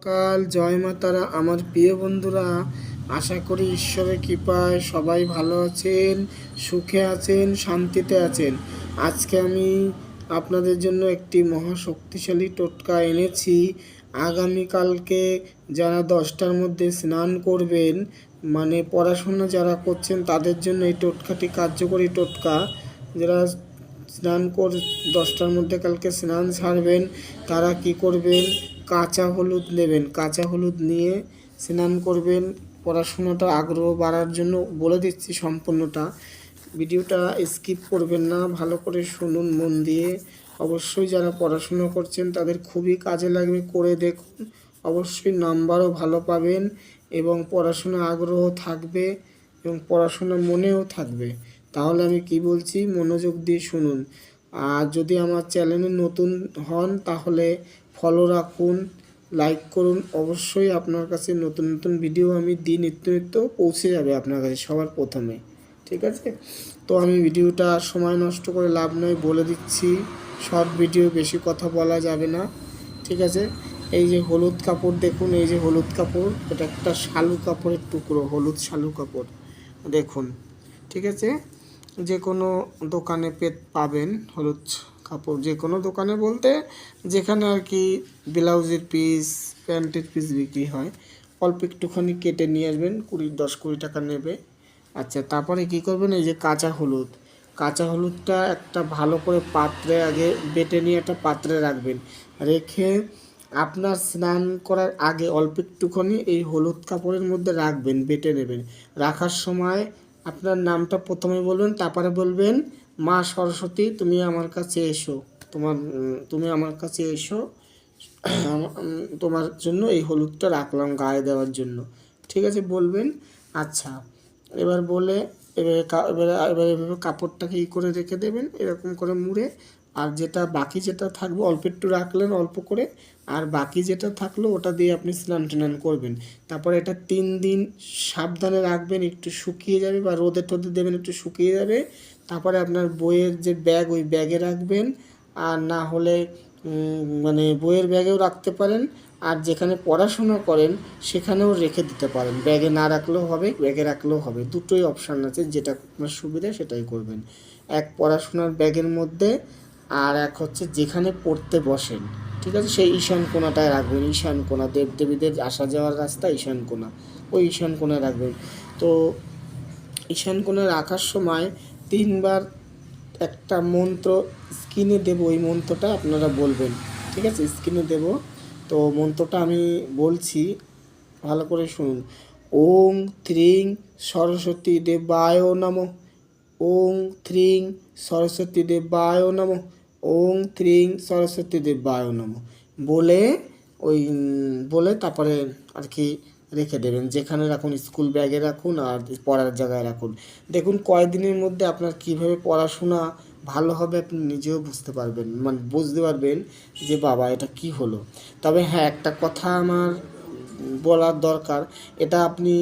কাল জয় মা তারা। আমার প্রিয় বন্ধুরা, আশা করি ঈশ্বরের কৃপায় সবাই ভালো আছেন, সুখে আছেন, শান্তিতে আছেন। আজকে আমি আপনাদের জন্য একটি মহাশক্তিশালী টোটকা এনেছি। আগামীকালকে যারা 10টার মধ্যে স্নান করবেন, মানে পড়াশোনা যারা করছেন তাদের জন্য এই টোটকাটি কার্যকরী টোটকা। যারা স্নান 10টার মধ্যে কালকে স্নান সারবেন, তারা কি করবেন, কাঁচা হলুদ নেবেন। কাঁচা হলুদ নিয়ে স্নান করবেন। পড়াশোনাটা আগ্রহ বাড়ার জন্য বলে দিচ্ছি সম্পূর্ণটা। ভিডিওটা স্কিপ করবেন না, ভালো করে শুনুন মন দিয়ে। অবশ্যই যারা পড়াশোনা করছেন তাদের খুবই কাজে লাগবে, করে দেখুন। অবশ্যই নাম্বারও ভালো পাবেন এবং পড়াশোনা আগ্রহ থাকবে এবং পড়াশোনা মনেও থাকবে। তাহলে আমি কি বলছি মনোযোগ দিয়ে শুনুন। আর যদি আমার চ্যানেলে নতুন হন তাহলে ফলো রাখুন, লাইক করুন। অবশ্যই আপনার কাছে নতুন নতুন ভিডিও আমি দিই, নিত্য নিত্য পৌঁছে যাবে আপনার কাছে সবার প্রথমে। ঠিক আছে? তো আমি ভিডিওটা সময় নষ্ট করে লাভ নয়, বলে দিচ্ছি। শর্ট ভিডিও, বেশি কথা বলা যাবে না। ঠিক আছে? এই যে হলুদ কাপড় দেখুন, এই যে হলুদ কাপড়, এটা একটা শালু কাপড়ের টুকরো, হলুদ শালু কাপড় দেখুন। ঠিক আছে? যে কোনো দোকানে পাবেন হলুদ কাপড়, যে কোনো দোকানে বলতে যেখানে আর কি ব্লাউজের পিস, প্যান্টের পিস বিক্রি হয়। অল্প একটুখানি কেটে নিয়ে আসবেন, 10-20 টাকা নেবে। আচ্ছা, তারপরে কি করবেন, এই যে কাঁচা হলুদ, কাঁচা হলুদটা একটা ভালো করে পাত্রে আগে বেটে নিয়ে একটা পাত্রে রাখবেন। রেখে আপনার স্নান করার আগে অল্প একটুখানি এই হলুদ কাপড়ের মধ্যে রাখবেন, বেটে নেবেন। রাখার সময় আপনার নামটা প্রথমে বলবেন, তারপরে বলবেন, মা সরস্বতী তুমি আমার কাছে এসো, তুমি আমার কাছে এসো, তোমার জন্য এই হলুদটা রাখলাম গায়ে দেওয়ার জন্য। ঠিক আছে বলবেন। আচ্ছা, এবার বলে এভাবে কাপড়টাকে করে রেখে দেবেন, এরকম করে মুড়ে। আর যেটা বাকি যেটা থাকবে অল্প একটু রাখলেন অল্প করে, আর বাকি যেটা থাকলো ওটা দিয়ে আপনি স্নান টান করবেন। তারপরে এটা 3 দিন সাবধানে রাখবেন, একটু শুকিয়ে যাবে বা রোদে টোদে দেবেন, একটু শুকিয়ে যাবে। তারপরে আপনার বইয়ের যে ব্যাগ, ওই ব্যাগে রাখবেন। আর না হলে মানে বইয়ের ব্যাগেও রাখতে পারেন, আর যেখানে পড়াশোনা করেন সেখানেও রেখে দিতে পারেন। ব্যাগে না রাখলেও হবে, ব্যাগে রাখলেও হবে, দুটোই অপশান আছে, যেটা আপনার সুবিধা সেটাই করবেন। এক পড়াশোনার ব্যাগের মধ্যে, আর এক হচ্ছে যেখানে পড়তে বসেন। ঠিক আছে? সেই ঈশান কোণাটায় রাখবেন। ঈশান কোণা, দেবদেবীদের আসা যাওয়ার রাস্তা ঈশান কোণা, ওই ঈশান কোণায় রাখবেন। তো ঈশান কোণায় রাখার সময় 3বার একটা মন্ত্র স্ক্রিনে দেব, ওই মন্ত্রটা আপনারা বলবেন। ঠিক আছে? স্ক্রিনে দেব, তো মন্ত্রটা আমি বলছি, ভালো করে শুনুন। ওং ত্রিং সরস্বতী দেবায় নমঃ। ওং ত্রিং সরস্বতী দেবায় নমঃ। ওং ত্রিং সরস্বতী দেবায় নমঃ বলে, ওই বলে তারপরে আর কি রেখে দেবেন। যেখানে রাখুন, স্কুল ব্যাগে রাখুন আর পড়ার জায়গায় রাখুন। দেখুন কয়েকদিনের মধ্যে আপনার কীভাবে পড়াশোনা ভালো হবে আপনি নিজেও বুঝতে পারবেন, মানে বুঝতে পারবেন যে বাবা এটা কি হলো। তবে হ্যাঁ, একটা কথা আমার বলার দরকার, এটা আপনি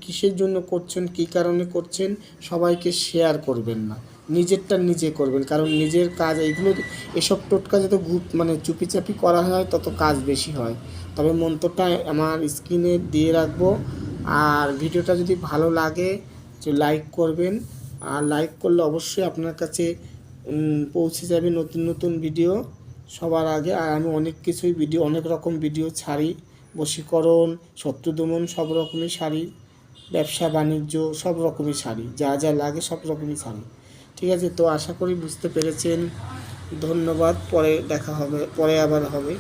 কিসের জন্য করছেন, কী কারণে করছেন, সবাইকে শেয়ার করবেন না, নিজেরটা নিজে করবেন। কারণ নিজের কাজ এইগুলো, এসব টোটকা যত মানে চুপিচাপি করা হয় তত কাজ বেশি হয়। তবে মন্ত্রটা আমার স্ক্রিনে দিয়ে রাখবো। আর ভিডিওটা যদি ভালো লাগে যে লাইক করবেন, আর লাইক করলে অবশ্যই আপনার কাছে পৌঁছে যাবে নতুন নতুন ভিডিও সবার আগে। আর আমি অনেক কিছুই ভিডিও, অনেক রকম ভিডিও ছাড়ি, বশীকরণ, শত্রু দমন, সব রকমই ছাড়ি, ব্যবসা বাণিজ্য সব রকমই ছাড়ি, যা যা লাগে সব রকমই ছাড়ি। ঠিক আছে? তো আশা করি বুঝতে পেরেছেন। ধন্যবাদ। পরে দেখা হবে, পরে আবার হবে।